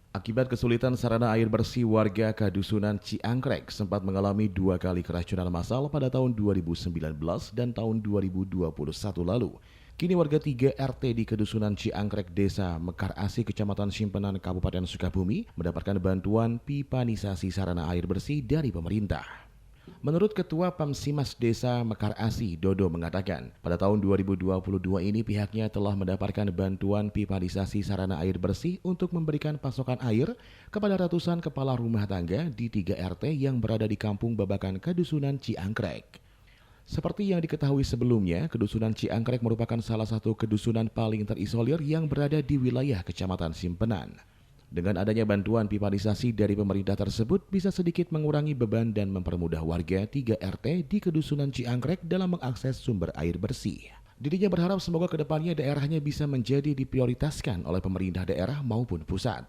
Akibat kesulitan sarana air bersih, warga Kadusunan Ciangkrek sempat mengalami 2 kali keracunan massal pada tahun 2019 dan tahun 2021 lalu. Kini warga 3 RT di Kadusunan Ciangkrek, Desa Mekar Asih, Kecamatan Simpenan, Kabupaten Sukabumi mendapatkan bantuan pipanisasi sarana air bersih dari pemerintah. Menurut Ketua Pamsimas Desa Mekar Asih, Dodo mengatakan, pada tahun 2022 ini pihaknya telah mendapatkan bantuan pipanisasi sarana air bersih untuk memberikan pasokan air kepada ratusan kepala rumah tangga di 3 RT yang berada di Kampung Babakan Kadusunan Ciangkrek. Seperti yang diketahui sebelumnya, Kedusunan Ciangkrek merupakan salah satu kedusunan paling terisolir yang berada di wilayah Kecamatan Simpenan. Dengan adanya bantuan pipanisasi dari pemerintah tersebut bisa sedikit mengurangi beban dan mempermudah warga 3 RT di Kedusunan Ciangkrek dalam mengakses sumber air bersih. Dirinya berharap semoga kedepannya daerahnya bisa menjadi diprioritaskan oleh pemerintah daerah maupun pusat.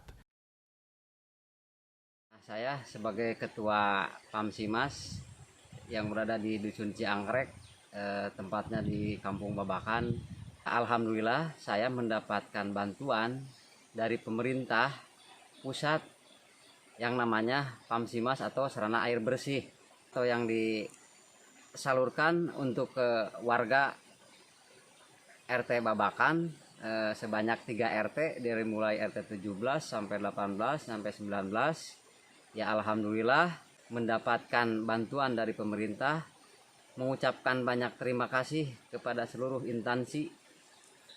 Saya sebagai Ketua Pamsimas yang berada di Dusun Ciangkrek, tempatnya di Kampung Babakan. Alhamdulillah saya mendapatkan bantuan dari pemerintah pusat yang namanya Pamsimas atau sarana air bersih, atau yang disalurkan untuk ke warga RT Babakan sebanyak 3 RT dari mulai RT 17 sampai 18 sampai 19. Ya alhamdulillah mendapatkan bantuan dari pemerintah, mengucapkan banyak terima kasih kepada seluruh instansi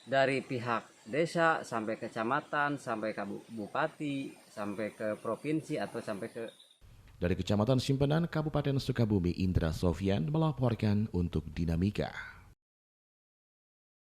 dari pihak desa sampai kecamatan, sampai ke bupati, sampai ke provinsi atau sampai ke. Dari Kecamatan Simpenan, Kabupaten Sukabumi, Indra Sofyan melaporkan untuk Dinamika.